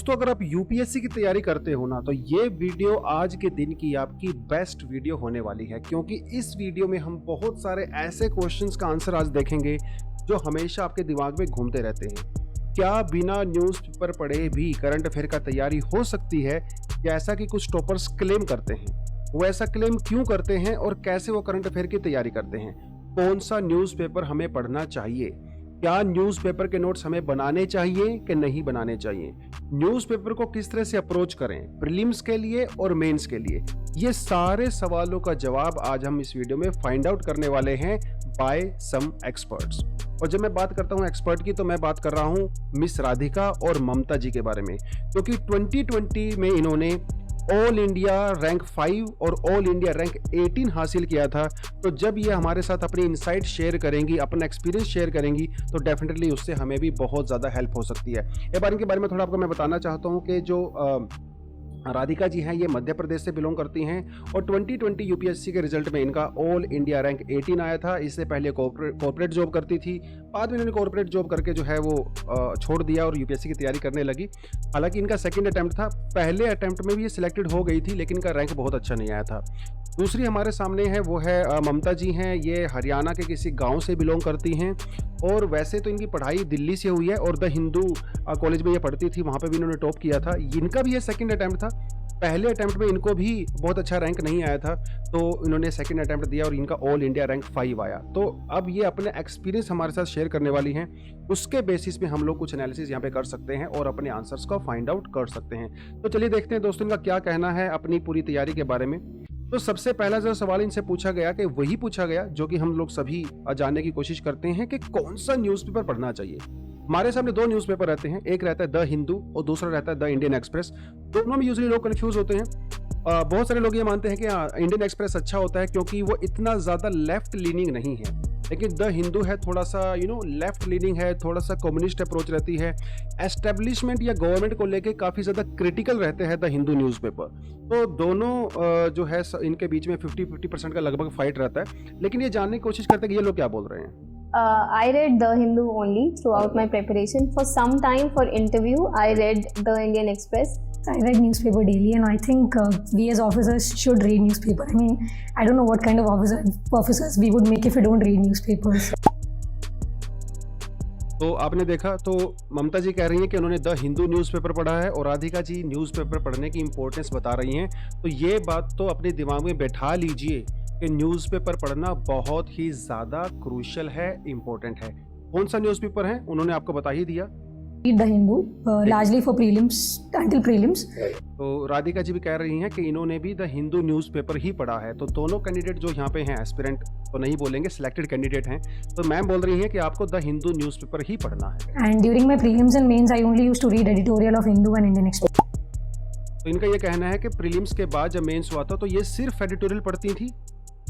दोस्तों अगर आप यूपीएससी की तैयारी करते हो ना तो ये वीडियो आज के दिन की आपकी बेस्ट वीडियो होने वाली है, क्योंकि इस वीडियो में हम बहुत सारे ऐसे क्वेश्चंस का आंसर आज देखेंगे जो हमेशा आपके दिमाग में घूमते रहते हैं। क्या बिना न्यूज़पेपर पढ़े भी करंट अफेयर का तैयारी हो सकती है, जैसा कि कुछ टॉपर्स क्लेम करते हैं? वो ऐसा क्लेम क्यों करते हैं और कैसे वो करंट अफेयर की तैयारी करते हैं? कौन सा न्यूज़पेपर हमें पढ़ना चाहिए? क्या न्यूज़पेपर के नोट्स हमें बनाने चाहिए कि नहीं बनाने चाहिए? न्यूज़पेपर को किस तरह से अप्रोच करें प्रीलिम्स के लिए और मेंस के लिए? ये सारे सवालों का जवाब आज हम इस वीडियो में फाइंड आउट करने वाले हैं बाय सम एक्सपर्ट्स। और जब मैं बात करता हूं एक्सपर्ट की तो मैं बात कर रहा हूं मिस राधिका और ममता जी के बारे में, क्योंकि 2020 में इन्होंने ऑल इंडिया रैंक 5 और ऑल इंडिया रैंक 18 हासिल किया था। तो जब ये हमारे साथ अपनी इनसाइट शेयर करेंगी, अपना एक्सपीरियंस शेयर करेंगी, तो डेफिनेटली उससे हमें भी बहुत ज़्यादा हेल्प हो सकती है। एक बार इनके बारे में थोड़ा आपको मैं बताना चाहता हूँ कि जो राधिका जी हैं ये मध्य प्रदेश से बिलोंग करती हैं और 2020 यूपीएससी के रिजल्ट में इनका ऑल इंडिया रैंक 18 आया था। इससे पहले कॉर्पोरेट जॉब करती थी, बाद में इन्होंने कॉर्पोरेट जॉब करके जो है वो छोड़ दिया और यूपीएससी की तैयारी करने लगी। हालांकि इनका सेकंड अटैम्प्ट था, पहले अटैम्प्ट में भी ये सिलेक्टेड हो गई थी लेकिन इनका रैंक बहुत अच्छा नहीं आया था। दूसरी हमारे सामने है वो है ममता जी हैं, ये हरियाणा के किसी गांव से बिलोंग करती हैं और वैसे तो इनकी पढ़ाई दिल्ली से हुई है और द हिंदू कॉलेज में ये पढ़ती थी, वहाँ पे भी इन्होंने टॉप किया था। इनका भी ये सेकंड अटैम्प्ट था, पहले अटैम्प्ट में इनको भी बहुत अच्छा रैंक नहीं आया था तो इन्होंने सेकंड अटैम्प्ट दिया और इनका ऑल इंडिया रैंक 5 आया। तो अब ये अपने एक्सपीरियंस हमारे साथ शेयर करने वाली हैं, उसके बेसिस में हम लोग कुछ एनालिसिस यहाँ पे कर सकते हैं और अपने आंसर्स को फाइंड आउट कर सकते हैं। तो चलिए देखते हैं दोस्तों इनका क्या कहना है अपनी पूरी तैयारी के बारे में। तो सबसे पहला जो सवाल इनसे पूछा गया कि वही पूछा गया जो कि हम लोग सभी जानने की कोशिश करते हैं कि कौन सा न्यूज़पेपर पढ़ना चाहिए। हमारे सामने दो न्यूज़पेपर रहते हैं, एक रहता है द हिंदू और दूसरा रहता है द इंडियन एक्सप्रेस। दोनों में यूजुअली लोग कंफ्यूज होते हैं। बहुत सारे लोग ये मानते हैं कि इंडियन एक्सप्रेस अच्छा होता है क्योंकि वो इतना ज़्यादा लेफ्ट लीनिंग नहीं है, लेकिन द हिंदू है थोड़ा सा लेफ्ट लीनिंग है, थोड़ा सा कम्युनिस्ट अप्रोच रहती है, एस्टेब्लिशमेंट या गवर्नमेंट को लेके काफ़ी ज़्यादा क्रिटिकल रहते हैं द हिंदू न्यूज़पेपर। तो दोनों जो है इनके बीच में 50-50% का लगभग फाइट रहता है, लेकिन ये जानने की कोशिश करते हैं कि ये लोग क्या बोल रहे हैं। I read The Hindu only throughout my preparation. For some time for interview, I read The Indian Express. I read newspaper daily, and I think we as officers should read newspaper. I mean, I don't know what kind of officers we would make if we don't read newspapers. तो आपने देखा, तो ममता जी कह रही हैं कि उन्होंने the Hindu newspaper पढ़ा है और राधिका जी न्यूज़पेपर पढ़ने की इंपॉर्टेंस बता रही हैं। तो ये बात तो अपने दिमाग में बैठा लीजिए कि न्यूज़पेपर पढ़ना बहुत ही ज़्यादा क्रूशियल है, इम्पोर्टेंट है। कौन सा न्यूज़पेपर है उन्होंने आपको बता ही दिया, Read The Hindu, largely for prelims, until prelims. तो राधिका जी भी कह रही हैं कि इन्होंने भी द हिंदू न्यूज़पेपर ही पढ़ा है। तो दोनों कैंडिडेट जो यहाँ पे हैं, एस्पिरेंट तो नहीं बोलेंगे, सिलेक्टेड कैंडिडेट हैं, तो मैम बोल रही हैं कि आपको द हिंदू न्यूज़पेपर ही पढ़ना है। And during my prelims and mains, I only used to read editorial of Hindu and Indian Express. तो इनका ये कहना है कि प्रीलिम्स के बाद जब मेंस हुआ था तो ये सिर्फ एडिटोरियल पढ़ती थी,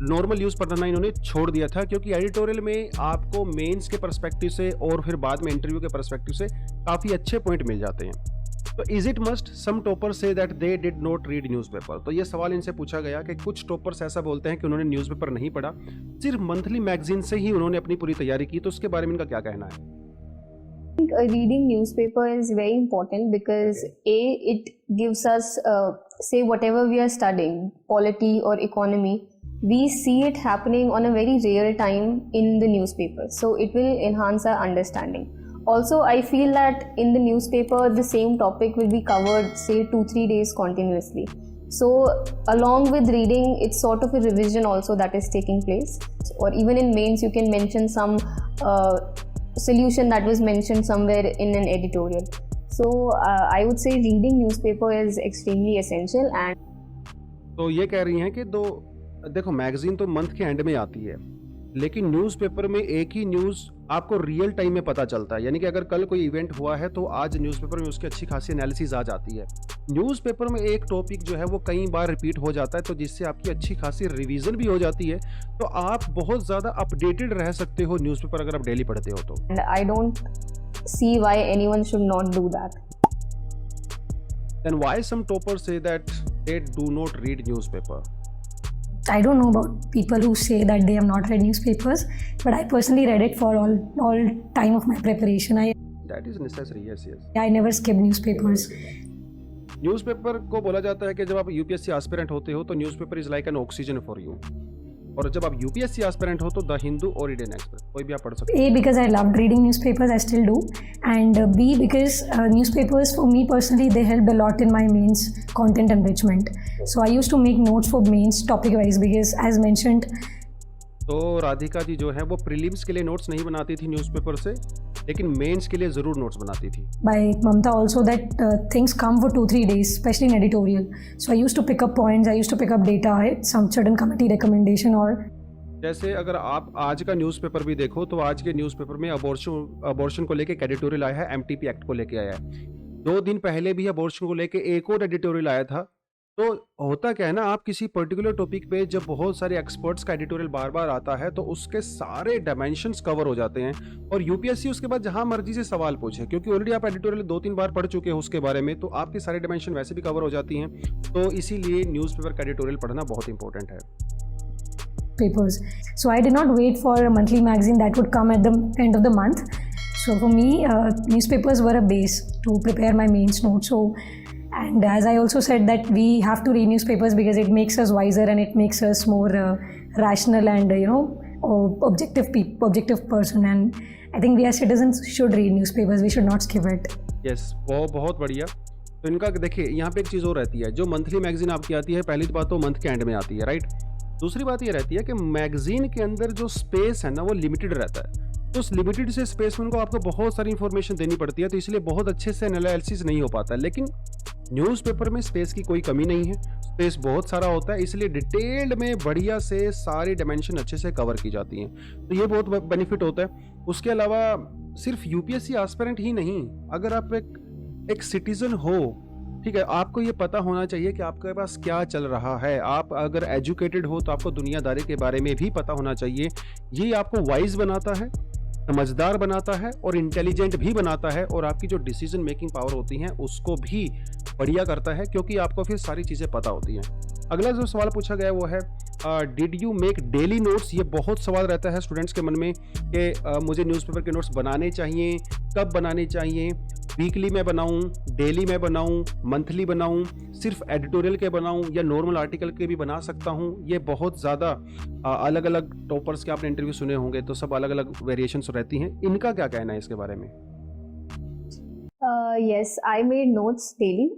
नॉर्मल न्यूज़ पढ़ना इन्होंने छोड़ दिया था, क्योंकि एडिटोरियल में आपको मेंस के पर्सपेक्टिव से और फिर बाद में इंटरव्यू के पर्सपेक्टिव से काफ़ी अच्छे पॉइंट मिल जाते हैं। तो is it must some topper से that they did not read newspaper? तो ये सवाल इनसे पूछा गया कि कुछ टॉपर्स ऐसा बोलते हैं कि उन्होंने न्यूज़पेपर नहीं पढ़ा, सिर्फ मंथली मैगजीन से ही उन्होंने अपनी पूरी तैयारी की। तो उसके बारे में इनका क्या कहना है? I think reading newspaper is very important because it gives us say whatever we are studying, polity or economy, we see it happening on a very real time in the newspaper, so it will enhance our understanding. Also, I feel that in the newspaper the same topic will be covered say 2-3 days continuously, so along with reading it's sort of a revision also that is taking place. Or even in mains you can mention some solution that was mentioned somewhere in an editorial. So I would say reading newspaper is extremely essential. And तो ये कह रही हैं कि देखो magazine तो month के and में आती है, लेकिन न्यूज़पेपर में एक ही न्यूज़ आपको रियल टाइम में पता चलता है। यानी कि अगर कल कोई इवेंट हुआ है तो आज न्यूज़पेपर में उसकी अच्छी खासी एनालिसिस आ जाती है। न्यूज़पेपर में एक टॉपिक जो है वो कई बार रिपीट हो जाता है, तो जिससे आपकी अच्छी खासी रिवीजन भी हो जाती है, तो आप बहुत ज़्यादा अपडेटेड रह सकते हो न्यूज़पेपर अगर आप डेली पढ़ते हो तो। And I don't see why anyone should not do that. Then why some toppers say that they do not read newspaper? I don't know about people who say that they have not read newspapers, but I personally read it for all time of my preparation. That is necessary, yes. I never skipped newspapers. Newspaper को बोला जाता है कि जब आप UPSC aspirant होते हो तो newspaper is like an oxygen for you, और जब आप यूपीएससी एस्पिरेंट हो तो द हिंदू और इंडियन एक्सप्रेस कोई भी आप पढ़ सकते A, because I loved reading newspapers, I still do, and B, because newspapers for me personally they helped a lot in my mains content enrichment. So I used to make notes for mains topic wise because as mentioned, हो। तो राधिका जी जो है वो prelims के लिए notes नहीं बनाती थी न्यूज़पेपर से, लेकिन मेंस के लिए ज़रूर नोट्स बनाती थी। by Mamta also that things come for 2-3 days, especially in editorial. So I used to pick up points, I used to pick up data, right? Some certain committee recommendation or जैसे अगर आप आज का newspaper भी देखो तो आज के न्यूज़पेपर में अबॉर्शन को लेके एक एडिटोरियल आया है, एमटीपी एक्ट को लेके आया है। 2 दिन पहले भी अबॉर्शन को लेके एक और एडिटोरियल आया था। तो होता क्या है ना, आप किसी पर्टिकुलर टॉपिक पे जब बहुत सारे एक्सपर्ट्स का एडिटोरियल बार बार आता है तो उसके सारे डायमेंशंस कवर हो जाते हैं, और यूपीएससी उसके बाद जहां मर्जी से सवाल पूछे, क्योंकि ऑलरेडी आप एडिटोरियल 2-3 बार पढ़ चुके हो उसके बारे में, तो आपकी सारी डायमेंशन वैसे भी कवर हो जाती हैं। तो इसीलिए न्यूज़पेपर का एडिटोरियल पढ़ना बहुत इंपॉर्टेंट है। papers. So I did not wait for a monthly magazine that would come at the end of the month. So for me, newspapers were a base to prepare my mains notes. So, and as I also said that we have to read newspapers because it makes us wiser and it makes us more rational and objective person. And I think we as citizens should read newspapers. We should not skip it. Yes, वो बहुत बढ़िया। तो इनका देखिए यहाँ पे एक चीज़ और रहती है, जो मंथली मैगजीन आपकी आती है, पहली बात तो मंथ के एंड में आती है, राइट। दूसरी बात ये रहती है कि मैगजीन के अंदर जो स्पेस है ना वो लिमिटेड रहता है, तो उस लिमिटेड से स्पेस में उनको आपको बहुत सारी इंफॉर्मेशन देनी पड़ती है, तो इसलिए बहुत अच्छे से एनालिसिस नहीं हो पाता। लेकिन न्यूज़पेपर में स्पेस की कोई कमी नहीं है, स्पेस बहुत सारा होता है, इसलिए डिटेल्ड में बढ़िया से सारी डायमेंशन अच्छे से कवर की जाती हैं, तो ये बहुत बेनिफिट होता है। उसके अलावा सिर्फ यूपीएससी एस्पिरेंट ही नहीं, अगर आप एक सिटीजन हो, ठीक है, आपको ये पता होना चाहिए कि आपके पास क्या चल रहा है। आप अगर एजुकेटेड हो तो आपको दुनियादारी के बारे में भी पता होना चाहिए। ये आपको वाइज बनाता है, समझदार बनाता है और इंटेलिजेंट भी बनाता है, और आपकी जो डिसीजन मेकिंग पावर होती है उसको भी बढ़िया करता है, क्योंकि आपको फिर सारी चीज़ें पता होती हैं। अगला जो सवाल पूछा गया वो है did you make daily notes. ये बहुत सवाल रहता है स्टूडेंट्स के मन में कि मुझे न्यूज़पेपर के नोट्स बनाने चाहिए, कब बनाने चाहिए, वीकली में बनाऊं, डेली में बनाऊं, मंथली बनाऊं, सिर्फ एडिटोरियल के बनाऊं या नॉर्मल आर्टिकल के भी बना सकता हूं। ये बहुत ज़्यादा अलग अलग टॉपर्स के आपने इंटरव्यू सुने होंगे, तो सब अलग अलग वेरिएशंस रहती हैं। इनका क्या कहना है इसके बारे में? Yes, I made notes daily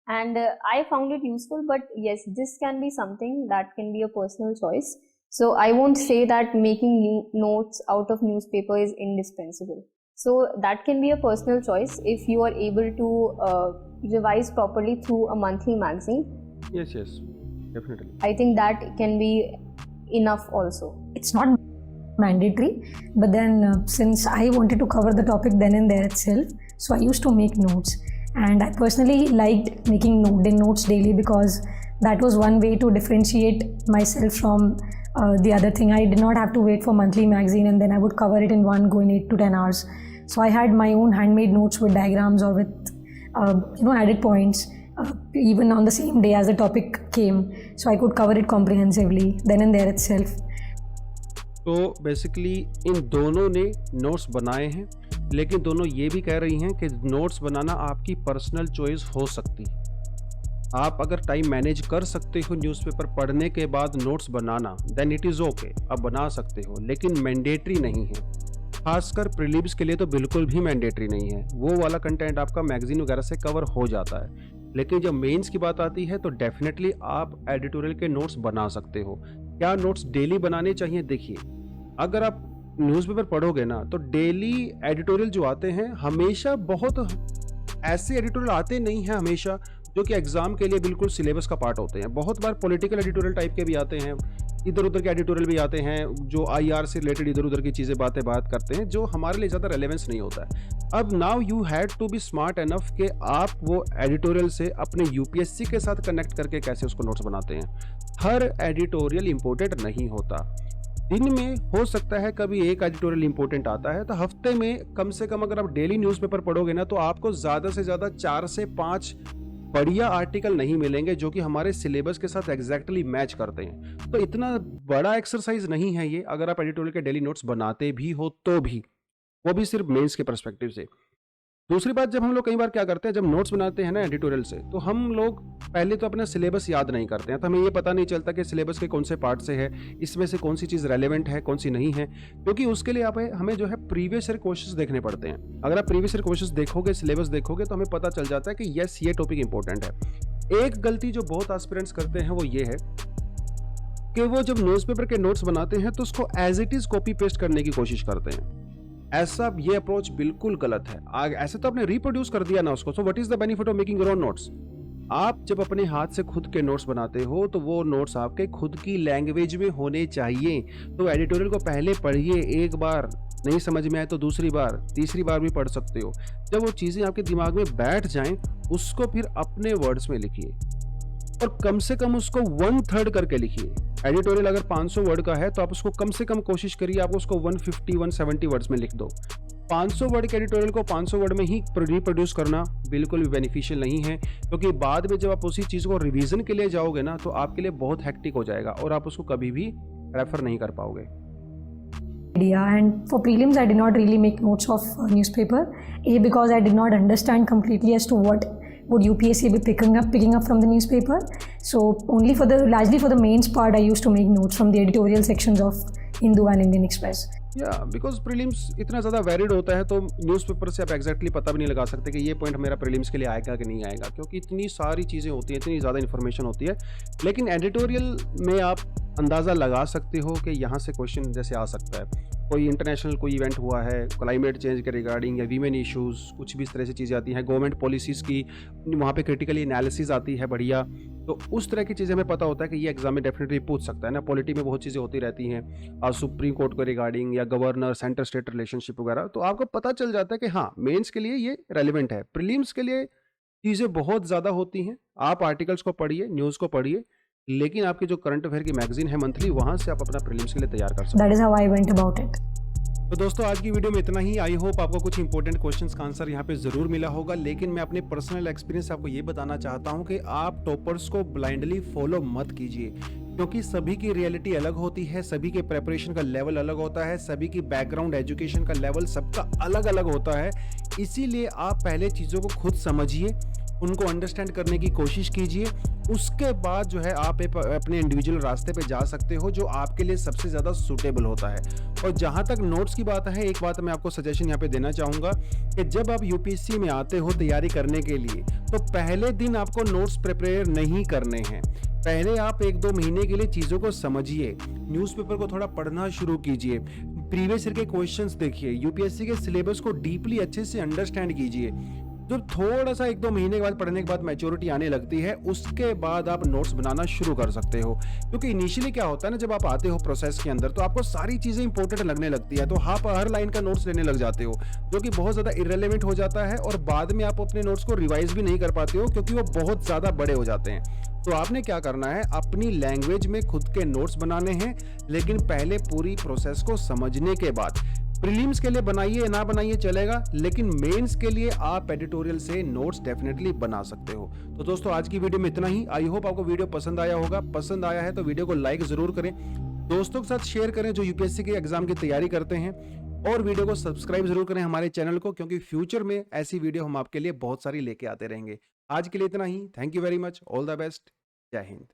and I found it useful, but yes, this can be something that can be a personal choice. So I won't say that making notes out of newspaper is indispensable. So that can be a personal choice if you are able to revise properly through a monthly magazine. Yes, definitely. I think that can be enough also. It's not mandatory, but then since I wanted to cover the topic then and there itself, so I used to make notes, and I personally liked making notes daily because that was one way to differentiate myself from the other thing. I did not have to wait for monthly magazine and then I would cover it in one go in 8 to 10 hours. So I had my own handmade notes with diagrams or with added points even on the same day as the topic came, so I could cover it comprehensively then and there itself. तो basically इन दोनों ने notes बनाए हैं, लेकिन दोनों ये भी कह रही हैं कि नोट्स बनाना आपकी पर्सनल चॉइस हो सकती है। आप अगर टाइम मैनेज कर सकते हो न्यूज़पेपर पढ़ने के बाद नोट्स बनाना, देन इट इज़ ओके, आप बना सकते हो, लेकिन मैंडेटरी नहीं है। खासकर प्रीलिम्स के लिए तो बिल्कुल भी मैंडेटरी नहीं है। वो वाला कंटेंट आपका मैगजीन वगैरह से कवर हो जाता है, लेकिन जब मेंस की बात आती है तो डेफिनेटली आप एडिटोरियल के नोट्स बना सकते हो। क्या नोट्स डेली बनाने चाहिए? देखिए, अगर आप न्यूज़पेपर पढ़ोगे ना तो डेली एडिटोरियल जो आते हैं, हमेशा बहुत ऐसे एडिटोरियल आते नहीं हैं हमेशा जो कि एग्जाम के लिए बिल्कुल सिलेबस का पार्ट होते हैं। बहुत बार पॉलिटिकल एडिटोरियल टाइप के भी आते हैं, इधर उधर के एडिटोरियल भी आते हैं जो आईआर से रिलेटेड इधर उधर की चीज़ें बात करते हैं, जो हमारे लिए ज़्यादा रेलेवेंस नहीं होता है। अब now you had to be smart enough कि आप वो एडिटोरियल से अपने यूपीएससी के साथ कनेक्ट करके कैसे उसको नोट्स बनाते हैं। हर एडिटोरियल इंपॉर्टेंट नहीं होता। दिन में हो सकता है कभी एक एडिटोरियल इंपॉर्टेंट आता है, तो हफ्ते में कम से कम अगर आप डेली न्यूज़पेपर पढ़ोगे ना तो आपको ज़्यादा से ज़्यादा 4 से 5 बढ़िया आर्टिकल नहीं मिलेंगे जो कि हमारे सिलेबस के साथ एग्जैक्टली मैच करते हैं। तो इतना बड़ा एक्सरसाइज नहीं है ये, अगर आप एडिटोरियल के डेली नोट्स बनाते भी हो तो भी, वो भी सिर्फ मेंस के पर्सपेक्टिव से। दूसरी बात, जब हम लोग कई बार क्या करते हैं, जब नोट्स बनाते हैं ना एडिटोरियल से, तो हम लोग पहले तो अपना सिलेबस याद नहीं करते हैं, तो हमें ये पता नहीं चलता कि सिलेबस के कौन से पार्ट से है, इसमें से कौन सी चीज़ रेलेवेंट है, कौन सी नहीं है, क्योंकि उसके लिए आप हमें जो है प्रीवियस ईयर क्वेश्चंस देखने पड़ते हैं। अगर आप प्रीवियस ईयर क्वेश्चंस देखोगे, सिलेबस देखोगे, तो हमें पता चल जाता है कि यस, ये टॉपिक इंपॉर्टेंट है। एक गलती जो बहुत एस्पिरेंट्स करते हैं वो ये है कि वो जब न्यूज़पेपर के नोट्स बनाते हैं तो उसको as it is copy paste करने की कोशिश करते हैं। ऐसा, ये अप्रोच बिल्कुल गलत है। ऐसे तो आपने रिप्रोड्यूस कर दिया ना उसको, so what is the benefit of making your own notes. आप जब अपने हाथ से खुद के नोट्स बनाते हो तो वो नोट्स आपके खुद की लैंग्वेज में होने चाहिए। तो एडिटोरियल को पहले पढ़िए, एक बार नहीं समझ में आए तो दूसरी बार, तीसरी बार भी पढ़ सकते हो। जब वो चीज़ें आपके दिमाग में बैठ जाएं, उसको फिर अपने वर्ड्स में लिखिए और कम से कम उसको 1/3 करके लिखिए। एडिटोरियल अगर 500 वर्ड का है तो आप उसको कम से कम कोशिश करिए आप उसको 150-170 वर्ड्स में लिख दो। 500 वर्ड के एडिटोरियल को 500 वर्ड में ही रिप्रोड्यूस करना बिल्कुल भी बेनिफिशियल नहीं है, क्योंकि बाद में जब आप उसी चीज़ को रिवीजन के लिए जाओगे ना तो आपके लिए बहुत हेक्टिक हो जाएगा और आप उसको कभी भी रेफर नहीं कर पाओगे। And for prelims, I did not really make notes of newspaper. A, because I did not understand completely as to what would UPSC be picking up from the newspaper. So only largely for the mains part, I used to make notes from the editorial sections of Hindu and Indian Express. या because prelims इतना ज़्यादा varied होता है तो newspaper से आप exactly पता भी नहीं लगा सकते कि ये पॉइंट मेरा प्रीलिम्स के लिए आएगा कि नहीं आएगा, क्योंकि इतनी सारी चीज़ें होती हैं, इतनी ज़्यादा इन्फॉर्मेशन होती है। लेकिन एडिटोरियल में आप अंदाज़ा लगा सकते हो कि यहाँ से क्वेश्चन जैसे आ सकता है, कोई इंटरनेशनल कोई इवेंट हुआ है क्लाइमेट चेंज के रिगार्डिंग या वीमेन इश्यूज़, कुछ भी इस तरह से चीज़ें आती हैं, गवर्नमेंट पॉलिसीज़ की वहाँ पे क्रिटिकली एनालिसिस आती है बढ़िया, तो उस तरह की चीज़ें हमें पता होता है कि ये एग्जाम में डेफिनेटली पूछ सकता है ना। पॉलिटी में बहुत चीज़ें होती रहती हैं, सुप्रीम कोर्ट के रिगार्डिंग या गवर्नर सेंटर स्टेट रिलेशनशिप वगैरह, तो आपको पता चल जाता है कि हाँ मेंस के लिए ये रेलिवेंट है। प्रीलिम्स के लिए चीज़ें बहुत ज़्यादा होती हैं, आप आर्टिकल्स को पढ़िए, न्यूज़ को पढ़िए, लेकिन आपकी जो करंट अफेयर की मैगजीन है मंथली, वहाँ से आप अपना प्रीलिम्स के लिए तैयार कर सकते हैं। That is how I went about it. तो दोस्तों आज की वीडियो में इतना ही। आई होप आपको कुछ इंपॉर्टेंट क्वेश्चंस का आंसर यहाँ पे ज़रूर मिला होगा, लेकिन मैं अपने पर्सनल एक्सपीरियंस से आपको ये बताना चाहता हूँ कि आप टॉपर्स को ब्लाइंडली फॉलो मत कीजिए, क्योंकि सभी की रियलिटी अलग होती है, सभी के प्रेपरेशन का लेवल अलग होता है, सभी की बैकग्राउंड एजुकेशन का लेवल सबका अलग अलग होता है। इसीलिए आप पहले चीज़ों को खुद समझिए, उनको अंडरस्टैंड करने की कोशिश कीजिए, उसके बाद जो है आप अपने इंडिविजुअल रास्ते पे जा सकते हो जो आपके लिए सबसे ज़्यादा सूटेबल होता है। और जहाँ तक नोट्स की बात है, एक बात मैं आपको सजेशन यहाँ पे देना चाहूँगा कि जब आप यूपीएससी में आते हो तैयारी करने के लिए, तो पहले दिन आपको नोट्स प्रिपेयर नहीं करने हैं। पहले आप 1-2 महीने के लिए चीज़ों को समझिए, न्यूज़पेपर को थोड़ा पढ़ना शुरू कीजिए, प्रीवियस ईयर के क्वेश्चंस देखिए, यूपीएससी के सिलेबस को डीपली अच्छे से अंडरस्टैंड कीजिए। जब थोड़ा सा 1-2 महीने के बाद पढ़ने के बाद मैच्योरिटी आने लगती है, उसके बाद आप नोट्स बनाना शुरू कर सकते हो। क्योंकि इनिशियली क्या होता है ना, जब आप आते हो प्रोसेस के अंदर तो आपको सारी चीज़ें इंपॉर्टेंट लगने लगती है, तो आप हर लाइन का नोट्स लेने लग जाते हो, जो कि बहुत ज़्यादा इररेलेवेंट हो जाता है और बाद में आप अपने नोट्स को रिवाइज भी नहीं कर पाते हो, क्योंकि वो बहुत ज़्यादा बड़े हो जाते हैं। तो आपने क्या करना है, अपनी लैंग्वेज में खुद के नोट्स बनाने हैं, लेकिन पहले पूरी प्रोसेस को समझने के बाद। प्रीलिम्स के लिए बनाइए ना बनाइए चलेगा, लेकिन मेंस के लिए आप एडिटोरियल से नोट्स डेफिनेटली बना सकते हो। तो दोस्तों आज की वीडियो में इतना ही। आई होप आपको वीडियो पसंद आया होगा। पसंद आया है तो वीडियो को लाइक जरूर करें, दोस्तों के साथ शेयर करें जो यूपीएससी के एग्जाम की तैयारी करते हैं, और वीडियो को सब्सक्राइब जरूर करें हमारे चैनल को, क्योंकि फ्यूचर में ऐसी वीडियो हम आपके लिए बहुत सारी लेके आते रहेंगे। आज के लिए इतना ही। Thank you very much. All the best. जय हिंद।